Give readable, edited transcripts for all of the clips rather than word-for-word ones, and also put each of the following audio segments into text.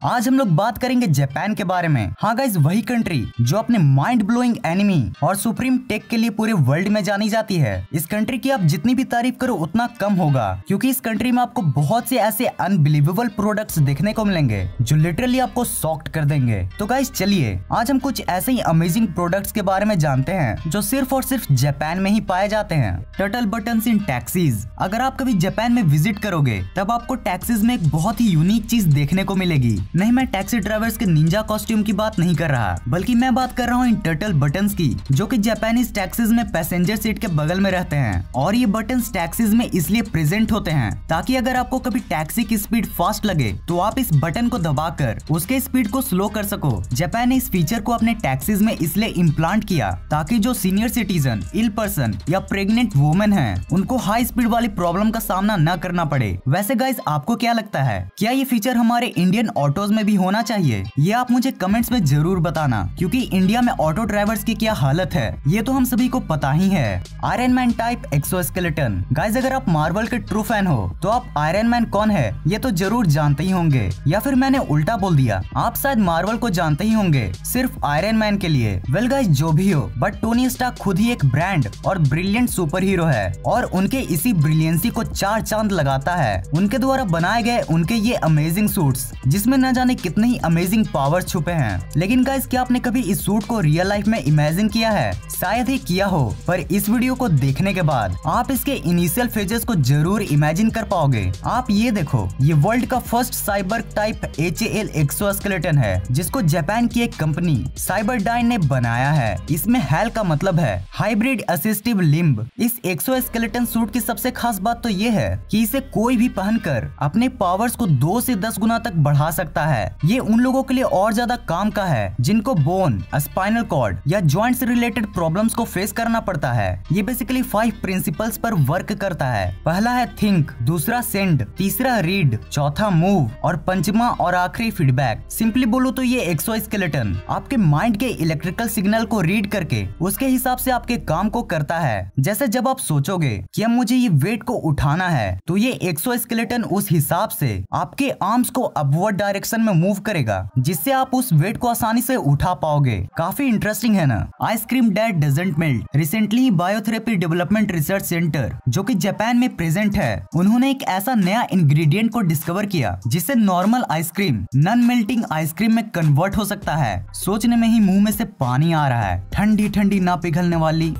आज हम लोग बात करेंगे जापान के बारे में। हाँ गाइस, वही कंट्री जो अपने माइंड ब्लोइंग एनिमी और सुप्रीम टेक के लिए पूरे वर्ल्ड में जानी जाती है। इस कंट्री की आप जितनी भी तारीफ करो उतना कम होगा, क्योंकि इस कंट्री में आपको बहुत से ऐसे अनबिलीवेबल प्रोडक्ट्स देखने को मिलेंगे जो लिटरली आपको शॉक्ड कर देंगे। तो गाइस चलिए आज हम कुछ ऐसे ही अमेजिंग प्रोडक्ट्स के बारे में जानते हैं जो सिर्फ और सिर्फ जापान में ही पाए जाते हैं। टर्टल बटन्स इन टैक्सीज। अगर आप कभी जापान में विजिट करोगे तब आपको टैक्सीज में एक बहुत ही यूनिक चीज देखने को मिलेगी। नहीं, मैं टैक्सी ड्राइवर्स के निंजा कॉस्ट्यूम की बात नहीं कर रहा, बल्कि मैं बात कर रहा हूँ इन टर्टल बटन्स की, जो कि जापानीज टैक्सीज में पैसेंजर सीट के बगल में रहते हैं। और ये बटन्स टैक्सीज में इसलिए प्रेजेंट होते हैं ताकि अगर आपको कभी टैक्सी की स्पीड फास्ट लगे तो आप इस बटन को दबाकर उसके स्पीड को स्लो कर सको। जापान ने इस फीचर को अपने टैक्सीज में इसलिए इम्प्लांट किया ताकि जो सीनियर सिटीजन, इल पर्सन या प्रेग्नेंट वुमेन है उनको हाई स्पीड वाली प्रॉब्लम का सामना न करना पड़े। वैसे गाइस, आपको क्या लगता है, क्या ये फीचर हमारे इंडियन ऑटोज में भी होना चाहिए? ये आप मुझे कमेंट्स में जरूर बताना, क्योंकि इंडिया में ऑटो ड्राइवर्स की क्या हालत है ये तो हम सभी को पता ही है। Iron man type exoskeleton. Guys, अगर आप मार्वल के ट्रू फैन हो तो आप आयरन मैन कौन है ये तो जरूर जानते ही होंगे, या फिर मैंने उल्टा बोल दिया, आप शायद मार्वल को जानते ही होंगे सिर्फ आयरन मैन के लिए। वेल गाइस, जो भी हो, बट टोनी स्टार्क खुद ही एक ब्रांड और ब्रिलियंट सुपर हीरो है और उनके इसी ब्रिलियंसी को 4 चांद लगाता है उनके द्वारा बनाए गए उनके ये अमेजिंग सूट्स, जिसमें न जाने कितने ही अमेजिंग पावर्स छुपे हैं। लेकिन गाइस, क्या आपने कभी इस सूट को रियल लाइफ में इमेजिन किया है? शायद ही किया हो, पर इस वीडियो को देखने के बाद आप इसके इनिशियल फेजेस को जरूर इमेजिन कर पाओगे। आप ये देखो, ये वर्ल्ड का first cyber type HAL exoskeleton है, जिसको जापान की एक कंपनी साइबरडाइन ने बनाया है। इसमें HAL का मतलब है हाइब्रिड असिस्टिव लिम्ब। इस एक्सोस्केलेटन सूट की सबसे खास बात तो ये है कि इसे कोई भी पहनकर अपने पावर्स को 2 से 10 गुना तक बढ़ा सकता है। ये उन लोगों के लिए और ज्यादा काम का है जिनको बोन, स्पाइनल कॉर्ड या जॉइंट से रिलेटेड प्रॉब्लम्स को फेस करना पड़ता है। ये बेसिकली 5 प्रिंसिपल्स पर वर्क करता है। पहला है थिंक, दूसरा सेंड, तीसरा रीड, चौथा मूव और पंचमा और आखिरी फीडबैक। सिंपली बोलो तो ये एक्सोस्केलेटन आपके माइंड के इलेक्ट्रिकल सिग्नल को रीड करके उसके हिसाब से आपके काम को करता है। जैसे जब आप सोचोगे कि अब मुझे ये वेट को उठाना है तो ये एक्सोस्केलेटन उस हिसाब से आपके आर्म्स को अपवर्ड डायरेक्शन में मूव करेगा, जिससे आप उस वेट को आसानी से उठा पाओगे। काफी इंटरेस्टिंग है ना? Ice cream that doesn't melt. Recently biotherapy development research centre, जो कि जापान में प्रेजेंट है, उन्होंने एक ऐसा नया इंग्रेडिएंट को डिस्कवर किया जिससे normal ice cream non melting ice cream में कन्वर्ट हो सकता है। सोचने में ही मुंह में से पानी आ रहा है। ठंडी ठंडी ना पिघलने वाली।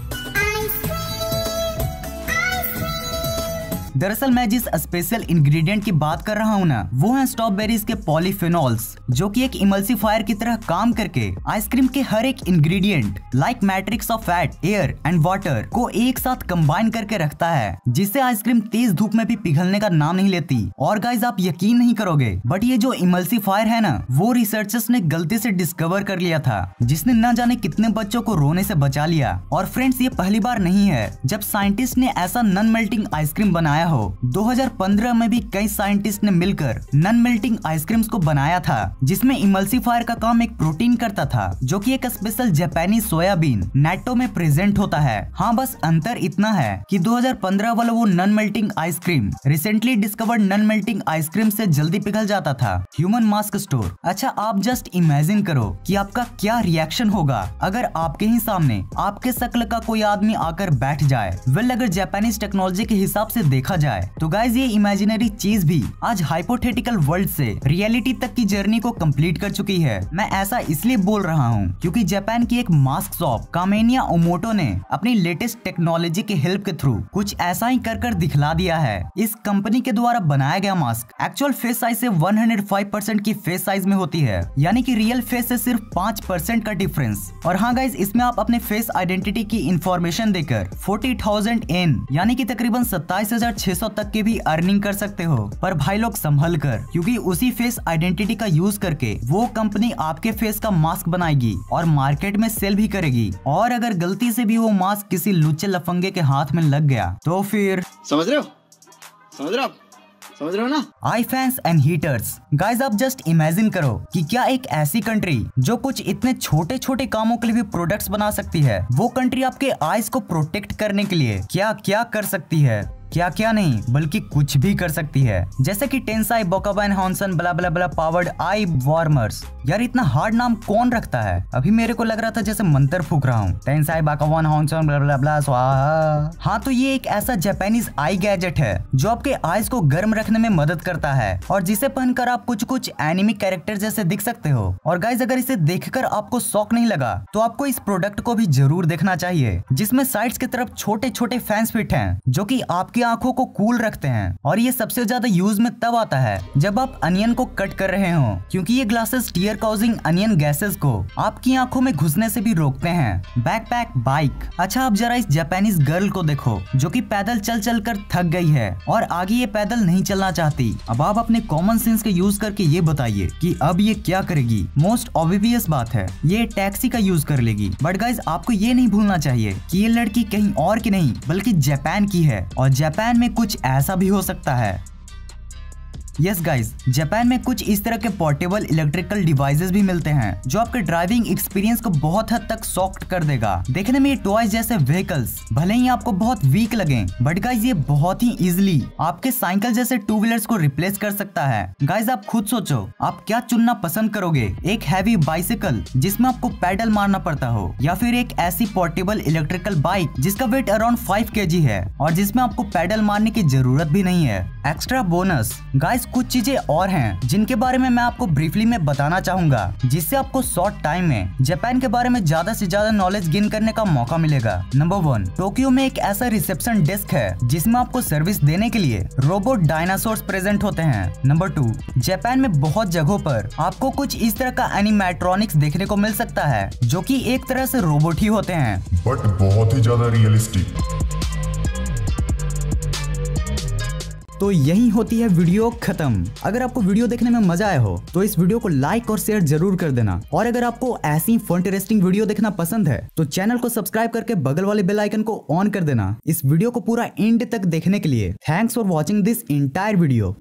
दरअसल मैं जिस स्पेशल इंग्रेडिएंट की बात कर रहा हूँ ना, वो है स्ट्रॉबेरीज के पॉलीफेनॉल्स, जो कि एक इमल्सिफायर की तरह काम करके आइसक्रीम के हर एक ingredient like matrix of fat, air and water को एक साथ कंबाइन करके रखता है, जिससे आइसक्रीम तेज धूप में भी पिघलने का नाम नहीं लेती। और गाइस, आप यकीन नहीं करोगे, बट ये जो इमल्सिफायर है ना, वो रिसर्चर्स ने गलती से डिस्कवर कर लिया था, जिसने न जाने कितने बच्चों को रोने से बचा लिया। और फ्रेंड्स, ये पहली बार नहीं है जब साइंटिस्ट ने ऐसा नॉन मेल्टिंग आइसक्रीम बनाया हो। 2015 में भी कई साइंटिस्ट ने मिलकर नॉन मेल्टिंग आइसक्रीम्स को बनाया था, जिसमें इमल्सिफायर का काम एक प्रोटीन करता था, जो कि एक स्पेशल जापानी सोयाबीन नेटो में प्रेजेंट होता है। हाँ, बस अंतर इतना है कि 2015 वाला वो non melting ice cream recently discovered non melting ice cream से जल्दी पिघल जाता था। Human mask store. अच्छा, आप जस्ट इमेजिन करो कि आपका क्या रिएक्शन होगा अगर आपके ही सामने आपके शक्ल का कोई आदमी आकर बैठ जाए। वेल, अगर जापानीज टेक्नोलॉजी के हिसाब से देखा जाए तो गाइस, ये इमेजिनरी चीज भी आज हाइपोथेटिकल वर्ल्ड से रियलिटी तक की जर्नी को कंप्लीट कर चुकी है। मैं ऐसा इसलिए बोल रहा हूँ क्योंकि जापान की एक मास्क शॉप कामेनिया ओमोटो ने अपनी लेटेस्ट टेक्नोलॉजी के हेल्प के थ्रू कुछ ऐसा ही कर दिखला दिया है। इस कंपनी के द्वारा बनाया गया मास्क एक्चुअल फेस साइज से 105% की फेस साइज में होती है, यानी कि रियल फेस से सिर्फ 5% का डिफरेंस। और हाँ गाइस, इसमें आप अपने फेस आइडेंटिटी की इंफॉर्मेशन देकर 40,000 येन यानी कि तकरीबन 27,600 तक के भी अर्निंग कर सकते हो। पर भाई लोग संभल कर, क्योंकि उसी फेस आइडेंटिटी का यूज करके वो कंपनी आपके फेस का मास्क बनाएगी और मार्केट में सेल भी करेगी। और अगर गलती से भी वो मास्क किसी लुच्चे लफंगे के हाथ में लग गया तो फिर समझ रहे हो ना? आई फैंस एंड हीटर्स। गाइस, आप जस्ट इमेजिन करो कि क्या एक ऐसी कंट्री जो कुछ इतने छोटे छोटे कामों के लिए भी प्रोडक्ट्स बना सकती है, वो कंट्री आपके आईज को प्रोटेक्ट करने के लिए क्या क्या कर सकती है। क्या क्या नहीं बल्कि कुछ भी कर सकती है, जैसे कि टेंसाई बोकाबन हॉन्सन ब्ला ब्ला ब्ला पावर्ड आई वार्मर्स। यार इतना हार्ड नाम कौन रखता है? अभी मेरे को लग रहा था जैसे मंत्र फूक रहा हूँ। टेंसाई बोकाबन हॉन्सन ब्ला ब्ला ब्ला स्वाहा। हाँ तो ये एक ऐसा जापानीज आई गैजेट है जो आपके आईज को गर्म रखने में मदद करता है और जिसे पहनकर आप कुछ कुछ एनिमी कैरेक्टर जैसे दिख सकते हो। और गाइज अगर इसे देखकर आपको शौक नहीं लगा तो आपको इस प्रोडक्ट को भी जरूर देखना चाहिए, जिसमें साइड्स की तरफ छोटे छोटे फैंस फिट हैं जो कि आपकी आंखों को कूल रखते हैं। और ये सबसे ज्यादा यूज में तब आता है जब आप अनियन को कट कर रहे हो, क्योंकि ये glasses tear causing onion gases को आपकी आंखों में घुसने से भी रोकते हैं। Backpack bike. अच्छा आप जरा इस जापानीज गर्ल को देखो जो कि पैदल चल चल कर थक गई है और आगे ये पैदल नहीं चलना चाहती। अब आप अपने कॉमन सेंस का यूज करके ये बताइए कि अब ये क्या करेगी। मोस्ट ऑब्वियस बात है, ये टैक्सी का यूज कर लेगी। बट गाइज आपको ये नहीं भूलना चाहिए कि ये लड़की कहीं और की नहीं बल्कि जापान की है और जापान में कुछ ऐसा भी हो सकता है। यस गाइज, जापान में कुछ इस तरह के पोर्टेबल इलेक्ट्रिकल डिवाइसेस भी मिलते हैं जो आपके ड्राइविंग एक्सपीरियंस को बहुत हद तक सॉफ्ट कर देगा। देखने में ये टॉयज जैसे व्हीकल्स भले ही आपको बहुत वीक लगे, बट गाइज ये बहुत ही इजीली आपके साइकिल जैसे टू व्हीलर्स को रिप्लेस कर सकता है। गाइज आप खुद सोचो आप क्या चुनना पसंद करोगे, एक हैवी बाइसिकल जिसमें आपको पैडल मारना पड़ता हो, या फिर एक ऐसी पोर्टेबल इलेक्ट्रिकल बाइक जिसका वेट अराउंड 5 kg है और जिसमें आपको पैडल मारने की जरूरत भी नहीं है। एक्स्ट्रा बोनस गाइज कुछ चीजें और हैं जिनके बारे में मैं आपको ब्रीफली में बताना चाहूंगा, जिससे आपको शॉर्ट टाइम में जापान के बारे में ज्यादा से ज्यादा नॉलेज गेन करने का मौका मिलेगा। नंबर 1, टोक्यो में एक ऐसा रिसेप्शन डेस्क है जिसमें आपको सर्विस देने के लिए रोबोट डायनासोर्स प्रेजेंट होते हैं। नंबर 2, जापान में बहुत जगहों पर आपको कुछ इस तरह का एनिमेट्रॉनिक्स देखने को मिल सकता है जो कि एक तरह से रोबोट ही होते हैं, बट बहुत ही ज्यादा रियलिस्टिक। तो यही होती है वीडियो खत्म। अगर आपको वीडियो देखने में मजा आया हो तो इस वीडियो को लाइक और शेयर जरूर कर देना। और अगर आपको ऐसी इंटरेस्टिंग वीडियो देखना पसंद है तो चैनल को सब्सक्राइब करके बगल वाले बेल आइकन को ऑन कर देना। इस वीडियो को पूरा एंड तक देखने के लिए thanks for watching this entire video.